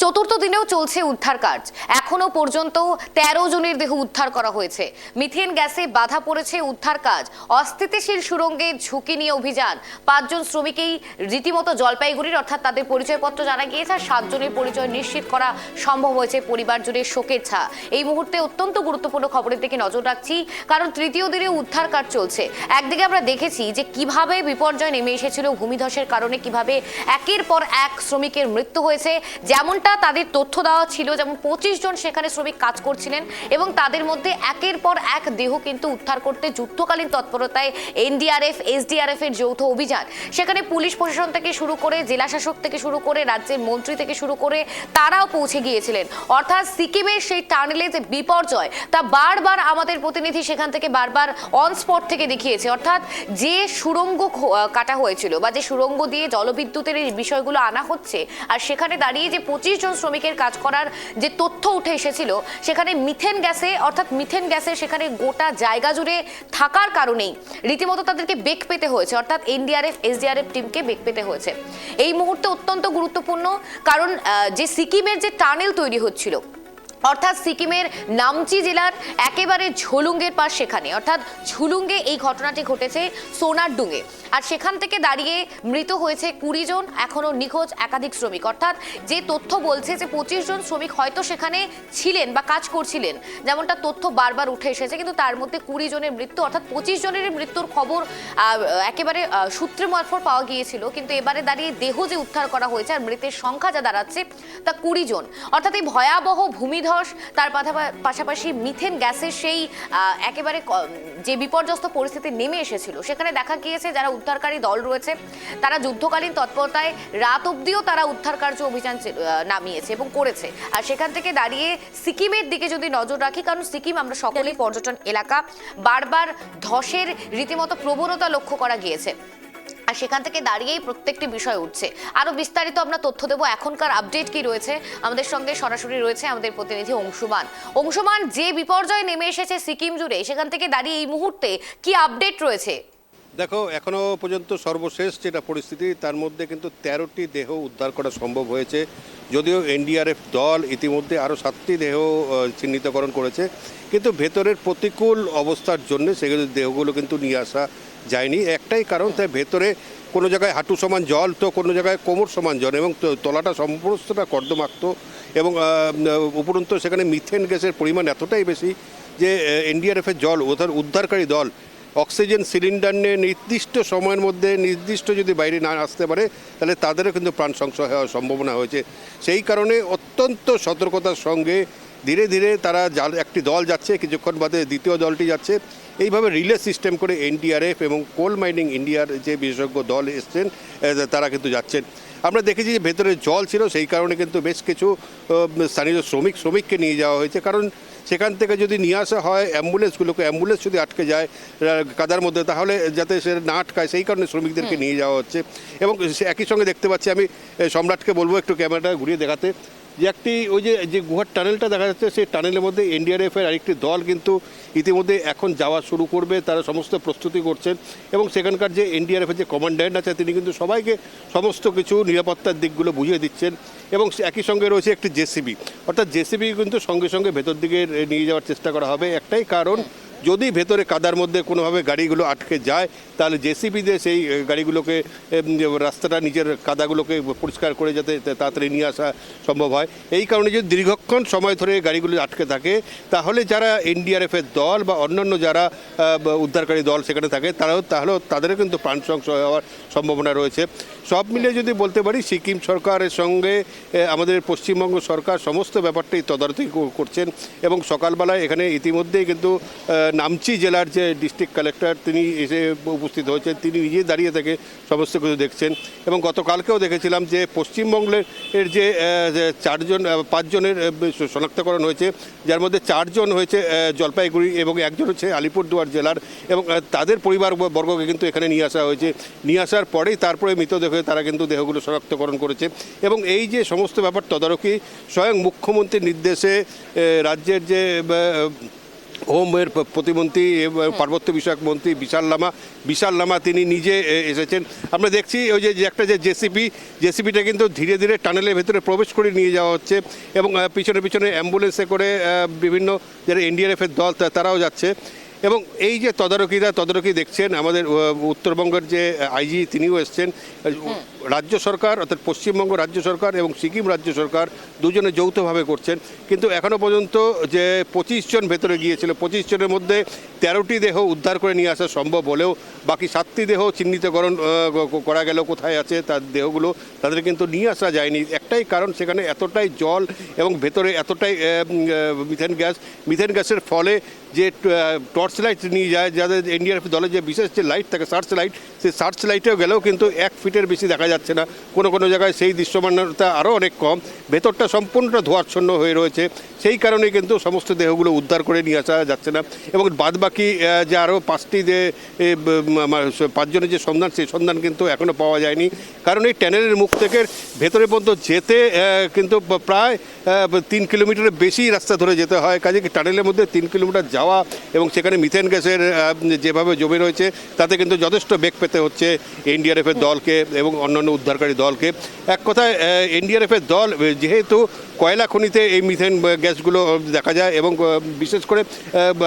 চতুর্থ দিনেও চলছে উদ্ধার কাজ। এখনো পর্যন্ত 13 জনের দেহ উদ্ধার করা হয়েছে। মিথেন গ্যাসে বাধা পড়েছে উদ্ধার কাজ। অস্থিতিশীল সুড়ঙ্গে ঝুঁকি নিয়ে অভিযান। 5 জন শ্রমিকই রীতিমতো জলপাইগুড়ির, অর্থাৎ তাদের পরিচয়পত্র জানা গিয়েছে। আর 7 জনের পরিচয় নিশ্চিত করা সম্ভব হয়েছে। পরিবার জুড়ে শোকের ছায়া। এই মুহূর্তে অত্যন্ত গুরুত্বপূর্ণ খবরের দিকে নজর রাখছি, কারণ তৃতীয় দিনে উদ্ধার কাজ চলছে। একদিকে আমরা দেখেছি যে কিভাবে বিপর্যয় নেমে এসেছিল ভূমিধসের কারণে, কিভাবে একের পর এক শ্রমিকের মৃত্যু হয়েছে। যেমনটা তাদের তথ্য দেওয়া ছিল, যেমন 25 জন সেখানে শ্রমিক কাজ করছিলেন এবং তাদের মধ্যে একের পর এক দেহ কিন্তু উদ্ধার করতে যুদ্ধকালীন তৎপরতায় এনডিআরএফ, এসডিআরএফ এর যৌথ অভিযান। সেখানে পুলিশ প্রশাসন থেকে শুরু করে, জেলা শাসক থেকে শুরু করে, রাজ্যের মন্ত্রী থেকে শুরু করে তারাও পৌঁছে গিয়েছিলেন। অর্থাৎ সিকিমের সেই টানেলে যে বিপর্যয়, তা বারবার আমাদের প্রতিনিধি সেখান থেকে বারবার অন স্পট থেকে দেখিয়েছে। অর্থাৎ যে সুড়ঙ্গ কাটা হয়েছিল বা যে সুড়ঙ্গ দিয়ে জলবিদ্যুতের এই বিষয়গুলো আনা হচ্ছে, আর সেখানে দাঁড়িয়ে যে 25 জন শ্রমিকের কাজ করার যে তথ্য উঠে এসেছিল, সেখানে মিথেন গ্যাসে, অর্থাৎ মিথেন গ্যাসের সেখানে গোটা জায়গা জুড়ে থাকার কারণেই রীতিমতো তাদেরকে বেগ পেতে হয়েছে। অর্থাৎ এনডিআরএফ, এসডিআরএফ টিমকে বেগ পেতে হয়েছে। এই মুহূর্তে অত্যন্ত গুরুত্বপূর্ণ, কারণ যে সিকিমের যে টানেল তৈরি হচ্ছিল, অর্থাৎ সিকিমের নামচি জেলার একেবারে ঝুলুঙ্গের পাশ, সেখানে অর্থাৎ ঝুলুঙ্গে এই ঘটনাটি ঘটেছে, সোনারডুঙ্গে। আর সেখান থেকে দাঁড়িয়ে মৃত হয়েছে 20 জন, এখনো নিখোঁজ একাধিক শ্রমিক। অর্থাৎ যে তথ্য বলছে যে 25 জন শ্রমিক হয়তো সেখানে ছিলেন বা কাজ করছিলেন, যেমনটা তথ্য বারবার উঠে এসেছে, কিন্তু তার মধ্যে 20 জনের মৃত্যু, অর্থাৎ 25 জনের মৃত্যুর খবর একেবারে সূত্রে মারফত পাওয়া গিয়েছিল। কিন্তু এবারে দাঁড়িয়ে দেহ যে উদ্ধার করা হয়েছে আর মৃতের সংখ্যা যা দাঁড়াচ্ছে তা 20 জন। অর্থাৎ এই ভয়াবহ ভূমিধস, তার পাশাপাশি মিথেন গ্যাসের সেই একেবারে যে বিপর্যস্ত পরিস্থিতি নেমে এসেছিল, সেখানে দেখা গিয়েছে যারা উদ্ধারকারী দল রয়েছে তারা যুদ্ধকালীন তৎপরতায় রাত অবধিও তারা উদ্ধার কার্য অভিযান নামিয়েছে এবং করেছে। আর সেখান থেকে দাঁড়িয়ে সিকিমের দিকে যদি নজর রাখি, কারণ সিকিম আমরা সকলেই পর্যটন এলাকা, বারবার ধসের রীতিমতো প্রবণতা লক্ষ্য করা গিয়েছে। আর সেখান থেকে দাঁড়িয়েই প্রত্যেকটি বিষয় উঠছে। আরো বিস্তারিত আমরা তথ্য দেবো। এখনকার আপডেট কি রয়েছে, আমাদের সঙ্গে সরাসরি রয়েছে আমাদের প্রতিনিধি অংশুমান। অংশুমান, যে বিপর্যয় নেমে এসেছে সিকিম জুড়ে, সেখান থেকে দাঁড়িয়ে এই মুহূর্তে কি আপডেট রয়েছে? দেখো, এখনো পর্যন্ত সর্বশেষ যেটা পরিস্থিতি, তার মধ্যে কিন্তু 13টি দেহ উদ্ধার করা সম্ভব হয়েছে। যদিও এনডিআরএফ দল ইতিমধ্যে আরও 7টি দেহ চিহ্নিতকরণ করেছে, কিন্তু ভেতরের প্রতিকূল অবস্থার জন্য সেগুলো দেহগুলো কিন্তু নিয়ে আসা যায়নি। একটাই কারণ, তাই ভেতরে কোনো জায়গায় হাঁটু সমান জল, তো কোনো জায়গায় কোমর সমান জল, এবং তলাটা সমস্তটা কর্দমাক্ত, এবং উপরন্তু সেখানে মিথেন গ্যাসের পরিমাণ এতটাই বেশি যে এনডিআরএফের জল, উদ্ধারকারী দল অক্সিজেন সিলিন্ডার নিয়ে নির্দিষ্ট সময়ের মধ্যে নির্দিষ্ট যদি বাইরে না আসতে পারে, তাহলে তাদেরও কিন্তু প্রাণ সংশয় হওয়ার সম্ভাবনা হয়েছে। সেই কারণে অত্যন্ত সতর্কতার সঙ্গে ধীরে ধীরে তারা একটি দল যাচ্ছে, কিছুক্ষণ বাদে দ্বিতীয় দলটি যাচ্ছে। এইভাবে রিলে সিস্টেম করে এনডিআরএফ এবং কোল মাইনিং ইন্ডিয়ার যে বিশেষজ্ঞ দল এসছেন, তারা কিন্তু যাচ্ছেন। আমরা দেখেছি যে ভেতরে জল ছিল, সেই কারণে কিন্তু বেশ কিছু স্থানীয় শ্রমিককে নিয়ে যাওয়া হয়েছে। কারণ সেখান থেকে যদি নিয়ে আসা হয় অ্যাম্বুলেন্স যদি আটকে যায় কাদার মধ্যে, তাহলে যাতে সে না আটকায়, সেই কারণে শ্রমিকদেরকে নিয়ে যাওয়া হচ্ছে। এবং একই সঙ্গে দেখতে পাচ্ছি, আমি সম্রাটকে বলবো একটু ক্যামেরাটা ঘুরিয়ে দেখাতে, যে একটি ওই যে গুহার টানেলটা দেখা যাচ্ছে, সেই টানেলের মধ্যে এনডিআরএফের আরেকটি দল কিন্তু ইতিমধ্যে এখন যাওয়া শুরু করবে। তারা সমস্ত প্রস্তুতি করছেন, এবং সেখানকার যে এনডিআরএফের যে কমান্ড্যান্ট আছে, তিনি কিন্তু সবাইকে সমস্ত কিছু নিরাপত্তার দিকগুলো বুঝিয়ে দিচ্ছেন। এবং একই সঙ্গে রয়েছে একটি জেসিবি, অর্থাৎ জেসিবি কিন্তু সঙ্গে সঙ্গে ভেতর দিকে নিয়ে যাওয়ার চেষ্টা করা হবে। একটাই কারণ, যদি ভেতরে কাদার মধ্যে কোনোভাবে গাড়িগুলো আটকে যায়, তাহলে জেসিবি দিয়ে সেই গাড়িগুলোকে, রাস্তাটা নিজের কাদাগুলোকে পরিষ্কার করে যাতে তাড়াতাড়ি নিয়ে আসা সম্ভব হয়। এই কারণে যদি দীর্ঘক্ষণ সময় ধরে গাড়িগুলো আটকে থাকে, তাহলে যারা এনডিআরএফের দল বা অন্যান্য যারা উদ্ধারকারী দল সেখানে থাকে, তাহলেও তাদেরও কিন্তু প্রাণ সংশয় হওয়ার সম্ভাবনা রয়েছে। সব মিলিয়ে যদি বলতে পারি, সিকিম সরকারের সঙ্গে আমাদের পশ্চিমবঙ্গ সরকার সমস্ত ব্যাপারটাই তদারকি করছেন। এবং সকালবেলায় এখানে ইতিমধ্যেই কিন্তু নামচি জেলার যে ডিস্ট্রিক্ট কালেক্টর, তিনি এসে উপস্থিত হয়েছেন। তিনি নিজে দাঁড়িয়ে থেকে সমস্ত কিছু দেখছেন। এবং গতকালকেও দেখেছিলাম যে পশ্চিমবঙ্গের যে 5 জনের শনাক্তকরণ হয়েছে, যার মধ্যে 4 জন হয়েছে জলপাইগুড়ি এবং 1 জন হচ্ছে আলিপুরদুয়ার জেলার, এবং তাদের পরিবারবর্গকে কিন্তু এখানে নিয়ে আসা হয়েছে। নিয়ে আসার পরেই তারপরে মৃতদেহ তারা কিন্তু দেহগুলো শনাক্তকরণ করেছে। এবং এই যে সমস্ত ব্যাপার তদারকি স্বয়ং মুখ্যমন্ত্রীর নির্দেশে রাজ্যের যে হোমের প্রতিমন্ত্রী এবং পার্বত্য বিষয়ক মন্ত্রী বিশাল লামা তিনি নিজে এসেছেন। আমরা দেখছি ওই যে একটা যে জেসিপিটা কিন্তু ধীরে ধীরে টানেলের ভেতরে প্রবেশ করে নিয়ে যাওয়া হচ্ছে এবং পিছনে পিছনে অ্যাম্বুলেন্সে করে বিভিন্ন যারা এনডিআরএফের দল তারাও যাচ্ছে। এবং এই যে তদারকি দেখছেন আমাদের উত্তরবঙ্গের যে আইজি তিনিও এসছেন। রাজ্য সরকার অর্থাৎ পশ্চিমবঙ্গ রাজ্য সরকার এবং সিকিম রাজ্য সরকার দুজনে যৌথভাবে করছেন। কিন্তু এখনও পর্যন্ত যে 25 জন ভেতরে গিয়েছিল, 25 জনের মধ্যে 13টি দেহ উদ্ধার করে নিয়ে আসা সম্ভব হলেও বাকি 7টি দেহ চিহ্নিতকরণ করা গেল কোথায় আছে তার দেহগুলো তাদের কিন্তু নিয়ে আসা যায়নি। একটাই কারণ, সেখানে এতটাই জল এবং ভেতরে এতটাই মিথেন গ্যাসের ফলে যে টর্চ লাইট নিয়ে যায়, যাদের এনডিআরএফ দলের যে বিশেষ যে লাইট থাকে সার্চ লাইট, সেই সার্চ লাইটেও গেলেও কিন্তু 1 ফিটের বেশি দেখা যাচ্ছে না। কোনো জায়গায় সেই দৃশ্যমানতা আরও অনেক কম, ভেতরটা সম্পূর্ণটা ধোঁয়াচ্ছন্ন হয়ে রয়েছে। সেই কারণে কিন্তু সমস্ত দেহগুলো উদ্ধার করে নিয়ে আসা যাচ্ছে না। এবং বাদবাকি যে আরও 5টি যে 5 জনের যে সন্ধান, সেই সন্ধান কিন্তু এখনও পাওয়া যায়নি। কারণ এই ট্যানেলের মুখ থেকে ভেতরে পর্যন্ত যেতে কিন্তু প্রায় 3 কিলোমিটারের বেশি রাস্তা ধরে যেতে হয়। কাজে টানেলের মধ্যে 3 কিলোমিটার যাওয়া এবং সেখানে মিথেন গ্যাসের যেভাবে জমে রয়েছে তাতে কিন্তু যথেষ্ট বেগ পেতে হচ্ছে এনডিআরএফের দলকে এবং অন্যান্য উদ্ধারকারী দলকে। এক কথায় এনডিআরএফের দল যেহেতু কয়লা খনিতে এই মিথেন গ্যাসগুলো দেখা যায় এবং বিশেষ করে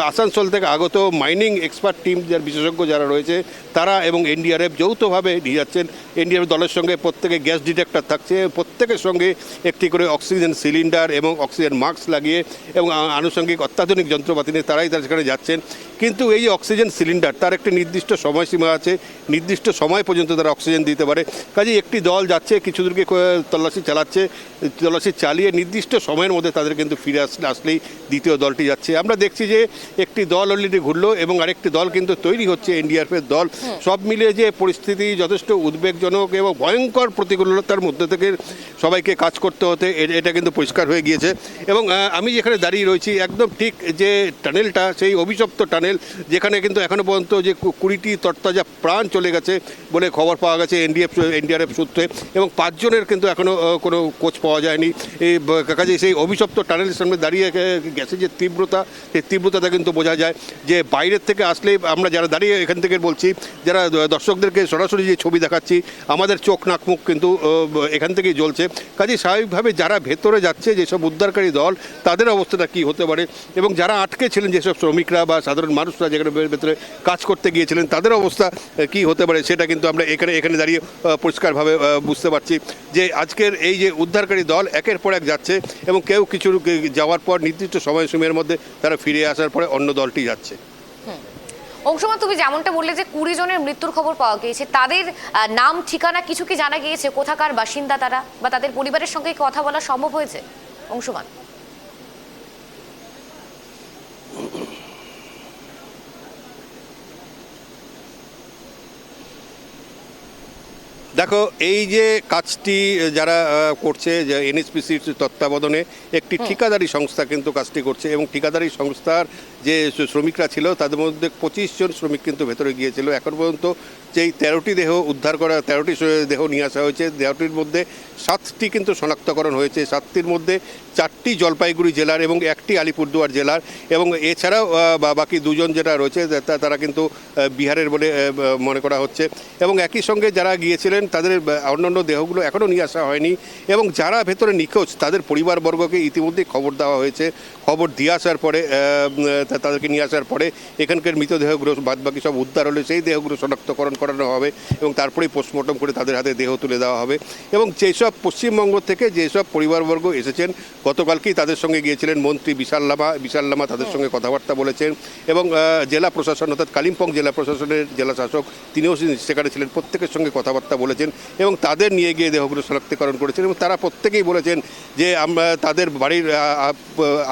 আসানসোল থেকে আগত মাইনিং এক্সপার্ট টিম যার বিশেষজ্ঞ যারা রয়েছে তারা এবং এনডিআরএফ যৌথভাবে নিয়ে যাচ্ছেন। এনডিআরএফ দলের সঙ্গে প্রত্যেকে গ্যাস ডিটেক্টর থাকছে, প্রত্যেকের সঙ্গে একটি করে অক্সিজেন সিলিন্ডার এবং অক্সিজেন মাস্ক লাগিয়ে এবং আনুষঙ্গিক অত্যাধুনিক যন্ত্রপাতি নিয়ে তারা সেখানে যাচ্ছেন। কিন্তু এই যে অক্সিজেন সিলিন্ডার তার একটি নির্দিষ্ট সময়সীমা আছে, নির্দিষ্ট সময় পর্যন্ত তারা অক্সিজেন দিতে পারে। কাজেই একটি দল যাচ্ছে, কিছু দূরকে তল্লাশি চালিয়ে নির্দিষ্ট সময়ের মধ্যে তাদের কিন্তু ফিরে আসলেই দ্বিতীয় দলটি যাচ্ছে। আমরা দেখছি যে একটি দল অলরেডি ঘুরলো এবং আরেকটি দল কিন্তু তৈরি হচ্ছে এনডিআরএফের দল। সব মিলিয়ে যে পরিস্থিতি যথেষ্ট উদ্বেগজনক এবং ভয়ঙ্কর প্রতিকূলতার মধ্যে থেকে সবাইকে কাজ করতে হতে এটা কিন্তু পরিষ্কার হয়ে গিয়েছে। এবং আমি যেখানে দাঁড়িয়ে রয়েছি একদম ঠিক যে টানেলটা, সেই অভিশপ্ত টানেল যেখানে কিন্তু এখনও পর্যন্ত যে 20টি তরতাজা প্রাণ চলে গেছে বলে খবর পাওয়া গেছে এনডিআরএফ সূত্রে, এবং 5 জনের কিন্তু এখনও কোনো খোঁজ পাওয়া যায়নি। এই কাজে সেই অভিশপ্ত টানেলের সামনে দাঁড়িয়ে গ্যাসের যে তীব্রতা, সেই তীব্রতাটা কিন্তু বোঝা যায় যে বাইরের থেকে আসলে আমরা যারা দাঁড়িয়ে এখান থেকে বলছি, যারা দর্শকদেরকে সরাসরি যে ছবি দেখাচ্ছি, আমাদের চোখ নাক মুখ কিন্তু এখান থেকেই জ্বলছে। কাজে স্বাভাবিকভাবে যারা ভেতরে যাচ্ছে, যেসব উদ্ধারকারী দল, তাদের অবস্থাটা কী হতে পারে এবং যারা আটকে ছিলেন, যেসব শ্রমিকরা বা সাধারণ মানুষরা যেখানে ভেতরে কাজ করতে গিয়েছিলেন, তাদের অবস্থা কী হতে পারে সেটা কিন্তু আমরা এখানে দাঁড়িয়ে পরিষ্কারভাবে বুঝতে পারছি যে আজকের এই যে উদ্ধারকারী দল একের পর এক যাচ্ছে এবং কেউ কিছু যাওয়ার পর নির্দিষ্ট সময়সীমার মধ্যে তারা ফিরে আসার পরে অন্য দলটি যাচ্ছে। অংশমান, তুমি যেমনটা বললে যে 20 জনের মৃত্যুর খবর পাওয়া গিয়েছে, তাদের নাম ঠিকানা কিছু কি জানা গিয়েছে? কোথাকার বাসিন্দা তারা, বা তাদের পরিবারের সঙ্গে কথা বলা সম্ভব হয়েছে অংশমান? দেখো, এই যে কাজটি যারা করছে, যে এনএসপিসির তত্ত্বাবধানে একটি ঠিকাদারি সংস্থা কিন্তু কাজটি করছে এবং ঠিকাদারি সংস্থার যে শ্রমিকরা ছিল তাদের মধ্যে 25 জন শ্রমিক কিন্তু ভেতরে গিয়েছিল। এখন পর্যন্ত যেই 13টি দেহ উদ্ধার করা, 13টি দেহ নিয়ে আসা হয়েছে, দেহটির মধ্যে 7টি কিন্তু শনাক্তকরণ হয়েছে। 7টির মধ্যে 4টি জলপাইগুড়ি জেলার এবং 1টি আলিপুরদুয়ার জেলার, এবং এছাড়াও বাকি 2 জন যেটা রয়েছে তারা কিন্তু বিহারের বলে মনে করা হচ্ছে। এবং একই সঙ্গে যারা গিয়েছিলেন তাদের অন্যান্য দেহগুলো এখনও নিয়ে আসা হয়নি এবং যারা ভেতরে নিখোঁজ তাদের পরিবারবর্গকে ইতিমধ্যেই খবর দেওয়া হয়েছে। খবর দিয়ে আসার পরে তাদেরকে নিয়ে আসার পরে এখানকার মৃতদেহগুলো বাদবাকি সব উদ্ধার হলে সেই দেহগুলো শনাক্তকরণ করানো হবে এবং তারপরেই পোস্টমর্টম করে তাদের হাতে দেহ তুলে দেওয়া হবে। এবং যেসব পশ্চিমবঙ্গ থেকে যেসব পরিবারবর্গ এসেছেন, গতকালকেই তাদের সঙ্গে গিয়েছিলেন মন্ত্রী বিশাল লামা তাদের সঙ্গে কথাবার্তা বলেছেন এবং জেলা প্রশাসন অর্থাৎ কালিম্পং জেলা প্রশাসনের জেলা শাসক তিনিও সেখানে ছিলেন, প্রত্যেকের সঙ্গে কথাবার্তা বলেছেন এবং তাদের নিয়ে গিয়ে দেহগুলো শনাক্তকরণ করেছেন। এবং তারা প্রত্যেকেই বলেছেন যে আমরা তাদের বাড়ির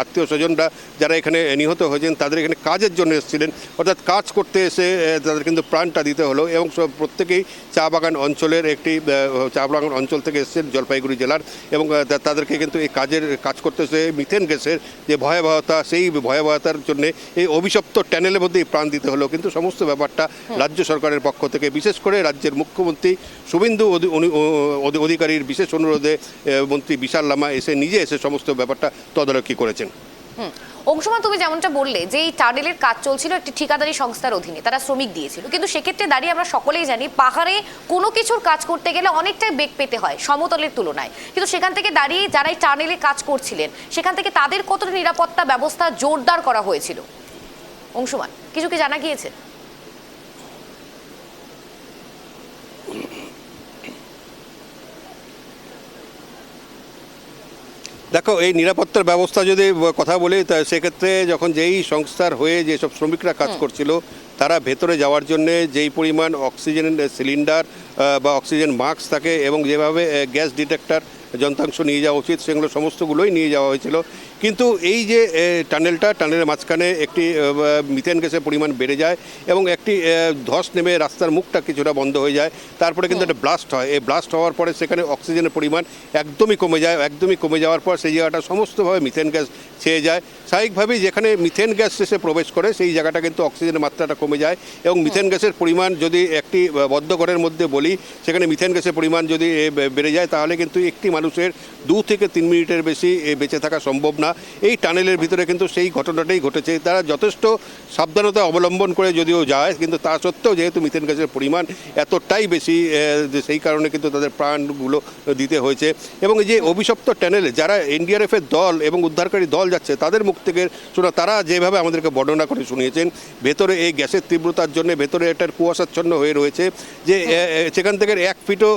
আত্মীয় স্বজনরা যারা এখানে নিহত হয়েছেন তাদের এখানে কাজের জন্য এসেছিলেন, অর্থাৎ কাজ করতে এসে তাদের কিন্তু প্রাণটা দিতে হলো। এবং প্রত্যেকেই চা বাগান অঞ্চল থেকে এসেছেন জলপাইগুড়ি জেলার, এবং তাদেরকে কিন্তু এই কাজ করতে এসে মিথেন গ্যাসের যে ভয়াবহতা, সেই ভয়াবহতার জন্য এই অভিশপ্ত ট্যানেলের মধ্যেই প্রাণ দিতে হলো। কিন্তু সমস্ত ব্যাপারটা রাজ্য সরকারের পক্ষ থেকে, বিশেষ করে রাজ্যের মুখ্যমন্ত্রী শুভেন্দু অধিকারীর বিশেষ অনুরোধে মন্ত্রী বিশাল লামা নিজে এসে সমস্ত ব্যাপারটা তদারকি করেছেন। অংশমান, তুমি যেমনটা বললে যে এই টানেলের কাজ চলছিল একটি ঠিকাদারি সংস্থার অধীনে, তারা শ্রমিক দিয়েছিল, কিন্তু সেক্ষেত্রে দাঁড়িয়ে আমরা সকলেই জানি পাহাড়ে কোনো কিছুর কাজ করতে গেলে অনেকটাই বেগ পেতে হয় সমতলের তুলনায়, কিন্তু সেখান থেকে দাঁড়িয়ে যারা এই টানেলে কাজ করছিলেন সেখান থেকে তাদের কতটা নিরাপত্তা ব্যবস্থা জোরদার করা হয়েছিল? অংশমান, কিছু কি জানা গিয়েছে? দেখো, এই নিরাপত্তার ব্যবস্থা যদি কথা বলি, তা সেক্ষেত্রে যখন যেই সংস্থার হয়ে যেসব শ্রমিকরা কাজ করছিল তারা ভেতরে যাওয়ার জন্য যেই পরিমাণ অক্সিজেন সিলিন্ডার বা অক্সিজেন মাস্ক থাকে এবং যেভাবে গ্যাস ডিটেক্টর যন্ত্রাংশ নিয়ে যাওয়া উচিত সেগুলো সমস্তগুলোই নিয়ে যাওয়া হয়েছিল। কিন্তু এই যে টানেলের মাঝখানে একটি মিথেন গ্যাসের পরিমাণ বেড়ে যায় এবং একটি ধস নেমে রাস্তার মুখটা কিছুটা বন্ধ হয়ে যায়, তারপরে কিন্তু একটা ব্লাস্ট হয়। এই ব্লাস্ট হওয়ার পরে সেখানে অক্সিজেনের পরিমাণ একদমই কমে যাওয়ার পর সেই জায়গাটা সমস্তভাবে মিথেন গ্যাস ছেয়ে যায়। স্বাভাবিকভাবেই যেখানে মিথেন গ্যাস এসে প্রবেশ করে সেই জায়গাটা কিন্তু অক্সিজেনের মাত্রাটা কমে যায় এবং মিথেন গ্যাসের পরিমাণ যদি একটি বদ্ধ ঘরের মধ্যে বলি, সেখানে মিথেন গ্যাসের পরিমাণ যদি বেড়ে যায় তাহলে কিন্তু একটি মানুষের 2 থেকে 3 মিনিটের বেশি বেঁচে থাকা সম্ভব না। এই টানেলের ভিতরে কিন্তু সেই ঘটনাটাই ঘটেছে। তারা যথেষ্ট সাবধানতা অবলম্বন করে যদিও যায়, কিন্তু তা সত্ত্বেও যেহেতু মিথেন গ্যাসের পরিমাণ এতটাই বেশি, সেই কারণে কিন্তু তাদের প্রাণগুলো দিতে হয়েছে। এবং এই যে অভিশপ্ত টানেলে যারা এনডিআরএফের দল এবং উদ্ধারকারী দল যাচ্ছে তাদের মুখ থেকে শোনা, তারা যেভাবে আমাদেরকে বর্ণনা করে শুনিয়েছেন, ভেতরে এই গ্যাসের তীব্রতার জন্য ভেতরে একটা কুয়াশাচ্ছন্ন হয়ে রয়েছে যে সেখান থেকে 1 ফিটও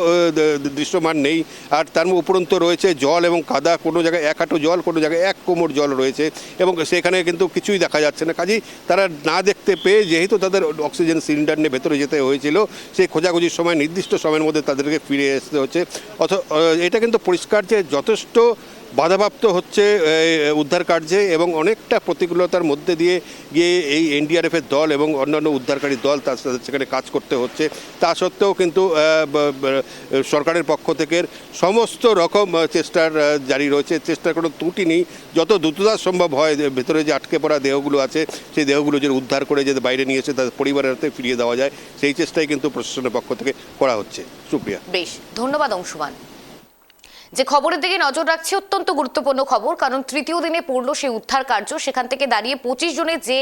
দৃশ্যমান নেই। আর তার উপরন্ত রয়েছে জল এবং কাদা, কোনো জায়গায় 1 হাঁটু জল, কোনো জায়গায় 1 কোমর জল রয়েছে এবং সেখানে কিন্তু কিছুই দেখা যাচ্ছে না। কাজেই তারা না দেখতে পেয়ে যেহেতু তাদের অক্সিজেন সিলিন্ডার নিয়ে ভেতরে যেতে হয়েছিল, সেই খোঁজাখুঁজির সময় নির্দিষ্ট সময়ের মধ্যে তাদেরকে ফিরে আসতে হচ্ছে। এটা কিন্তু পরিষ্কার যে যথেষ্ট বাধাপ্রাপ্ত হচ্ছে উদ্ধার কার্যে এবং অনেকটা প্রতিকূলতার মধ্যে দিয়ে গিয়ে এই এনডিআরএফের দল এবং অন্যান্য উদ্ধারকারী দল তার সেখানে কাজ করতে হচ্ছে। তা সত্ত্বেও কিন্তু সরকারের পক্ষ থেকে সমস্ত রকম চেষ্টার জারি রয়েছে, চেষ্টার কোনো ত্রুটি নেই। যত দ্রুততা সম্ভব হয় ভেতরে যে আটকে পড়া দেহগুলো আছে সেই দেহগুলো যে উদ্ধার করে যাতে বাইরে নিয়ে এসে তাদের পরিবারের হাতে ফিরিয়ে দেওয়া যায়, সেই চেষ্টাই কিন্তু প্রশাসনের পক্ষ থেকে করা হচ্ছে। সুপ্রিয়া, বেশ, ধন্যবাদ অংশুমান। যে খবরের দিকে নজর রাখছে অত্যন্ত গুরুত্বপূর্ণ খবর, কারণ তৃতীয় দিনে পড়লো সেই উদ্ধার কার্য। সেখান থেকে দাঁড়িয়ে 25 জনের যে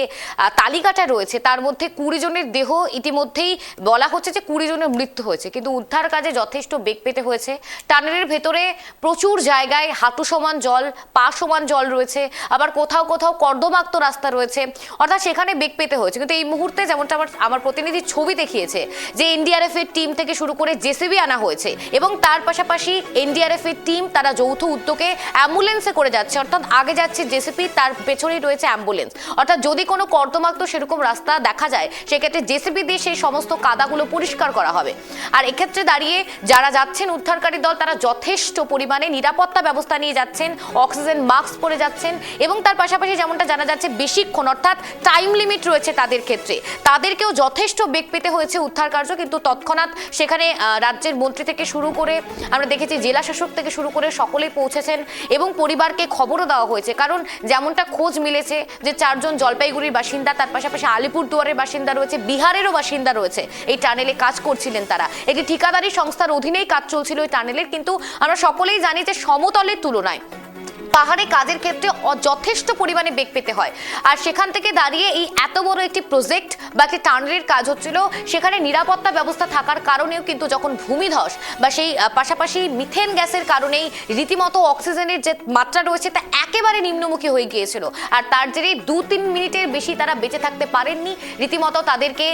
তালিকাটা রয়েছে তার মধ্যে 20 জনের দেহ ইতিমধ্যেই বলা হচ্ছে যে 20 জনের মৃত্যু হয়েছে, কিন্তু উদ্ধার কাজে যথেষ্ট বেগ পেতে হয়েছে। টানেলের ভেতরে প্রচুর জায়গায় হাঁটু সমান জল, পা সমান জল রয়েছে, আবার কোথাও কোথাও কর্দমাক্ত রাস্তা রয়েছে, অর্থাৎ সেখানে বেগ পেতে হয়েছে। কিন্তু এই মুহূর্তে যেমনটা আমার প্রতিনিধি ছবি দেখিয়েছে যে এনডিআরএফ এর টিম থেকে শুরু করে জেসিবি আনা হয়েছে এবং তার পাশাপাশি এনডিআরএফ এর টিম তারা যৌথ উদ্যোগে অ্যাম্বুলেন্সে করে যাচ্ছে, অর্থাৎ আগে যাচ্ছে জেসিপি, তার পেছনেই রয়েছে অ্যাম্বুলেন্স। অর্থাৎ যদি কোনো কর্দমাক্ত সেরকম রাস্তা দেখা যায় সেক্ষেত্রে জেসিপি দিয়ে সেই সমস্ত কাদাগুলো পরিষ্কার করা হবে। আর এক্ষেত্রে দাঁড়িয়ে যারা যাচ্ছেন উদ্ধারকারী দল তারা যথেষ্ট পরিমাণে নিরাপত্তা ব্যবস্থা নিয়ে যাচ্ছেন, অক্সিজেন মাস্ক পরে যাচ্ছেন এবং তার পাশাপাশি যেমনটা জানা যাচ্ছে বেশিক্ষণ অর্থাৎ টাইম লিমিট রয়েছে তাদের ক্ষেত্রে, তাদেরকেও যথেষ্ট বেগ পেতে হয়েছে উদ্ধার কার্য। কিন্তু তৎক্ষণাৎ সেখানে রাজ্যের মন্ত্রী থেকে শুরু করে আমরা দেখেছি জেলা শাসক থেকে শুরু করে সকলেই পৌঁছেছেন এবং পরিবারকে খবরও দেওয়া হয়েছে। কারণ যেমনটা খোঁজ মিলেছে যে 4 জন জলপাইগুড়ির বাসিন্দা, তার পাশাপাশি আলিপুরদুয়ারের বাসিন্দা রয়েছে, বিহারেরও বাসিন্দা রয়েছে, এই টানেলে কাজ করছিলেন তারা। একটি ঠিকাদারি সংস্থার অধীনেই কাজ চলছিল এই টানেলের, কিন্তু আমরা সকলেই জানি যে সমতলের তুলনায় পাহাড়ে কাজের ক্ষেত্রে যথেষ্ট পরিমাণে বেগ পেতে হয়। আর সেখান থেকে দাঁড়িয়ে এই এত বড় একটি প্রজেক্ট বা একটি টানেলের কাজ হচ্ছিল, সেখানে নিরাপত্তা ব্যবস্থা থাকার কারণেও কিন্তু যখন ভূমিধস বা সেই পাশাপাশি মিথেন গ্যাসের কারণেই রীতিমতো অক্সিজেনের যে মাত্রা রয়েছে তা একেবারে নিম্নমুখী হয়ে গিয়েছিল। আর তার জেরেই 2-3 মিনিটের বেশি তারা বেঁচে থাকতে পারেননি, রীতিমতো তাদেরকে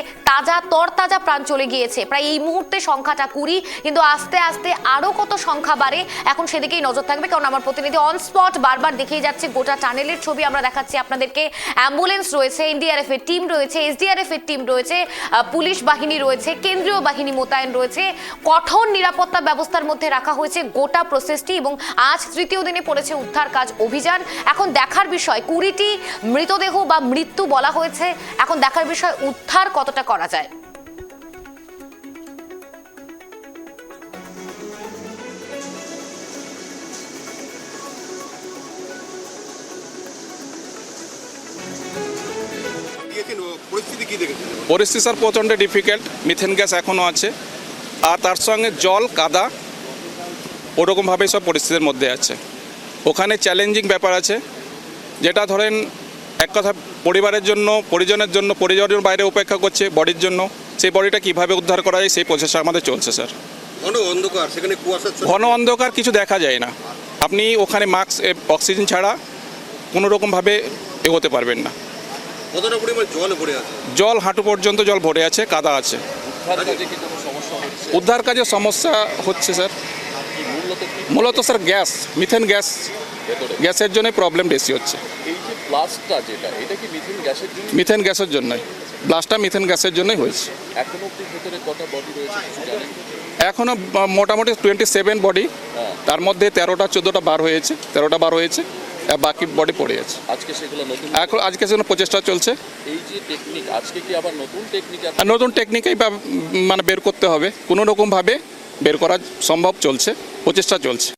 তরতাজা প্রাণ চলে গিয়েছে। প্রায় এই মুহূর্তে সংখ্যাটা 20, কিন্তু আস্তে আস্তে আরও কত সংখ্যা বাড়ে এখন সেদিকেই নজর থাকবে, কারণ আমার প্রতিনিধি অন স্পট বারবার দেখিয়ে যাচ্ছে গোটা টানেলের ছবি আমরা দেখাচ্ছি আপনাদেরকে। অ্যাম্বুলেন্স রয়েছে, এনডিআরএফ এর টিম রয়েছে, এসডিআরএফ এর টিম রয়েছে, পুলিশ বাহিনী রয়েছে, কেন্দ্রীয় বাহিনী মোতায়েন রয়েছে, কঠোর নিরাপত্তা ব্যবস্থার মধ্যে রাখা হয়েছে গোটা প্রসেসটি। এবং আজ তৃতীয় দিনে পড়েছে উদ্ধার কাজ অভিযান। এখন দেখার বিষয় 20টি মৃতদেহ বা মৃত্যু বলা হয়েছে, এখন দেখার বিষয় উদ্ধার কতটা করা যায়। পরিস্থিতি স্যার প্রচণ্ড ডিফিকাল্ট, মিথেন গ্যাস এখনও আছে আর তার সঙ্গে জল কাদা ওরকমভাবেই সব পরিস্থিতির মধ্যে আছে। ওখানে চ্যালেঞ্জিং ব্যাপার আছে, যেটা ধরেন এক কথা পরিবারের জন্য পরিজনের বাইরে উপেক্ষা করছে বডির জন্য, সেই বডিটা কিভাবে উদ্ধার করা যায় সেই প্রচেষ্টা আমাদের চলছে স্যার। ঘন অন্ধকার, সেখানে কুয়াশা ঘন অন্ধকার, কিছু দেখা যায় না, আপনি ওখানে মাস্ক অক্সিজেন ছাড়া কোনো রকমভাবে এগোতে পারবেন না। কতটা পরিমাণ জল ভরে আছে? জল হাঁটু পর্যন্ত জল ভরে আছে, কাদা আছে। উদ্ধার কাজে সমস্যা হচ্ছে স্যার, মূলত স্যার গ্যাস, মিথেন গ্যাসের জন্য প্রবলেম বেশি হচ্ছে। এই যে ব্লাস্টটা যেটা, এটা কি মিথেন গ্যাসের জন্য? মিথেন গ্যাসের জন্যই, ব্লাস্টটা মিথেন গ্যাসের জন্যই হয়েছে। এখনো অব্দি ভেতরে কটা বডি রয়েছে কিছু জানেন? এখনও মোটামুটি 27 বডি, তার মধ্যে 13টা বার হয়েছে, আর বাকি বডি পড়ে আছে। আজকে সেগুলো নতুন, এখন আজকে সেজন্য প্রচেষ্টা চলছে, এই যে টেকনিক, আজকে কি আবার নতুন টেকনিক? আর নতুন টেকনিকেই মানে বের করতে হবে, কোনো রকমভাবে বের করা সম্ভব চলছে, প্রচেষ্টা চলছে।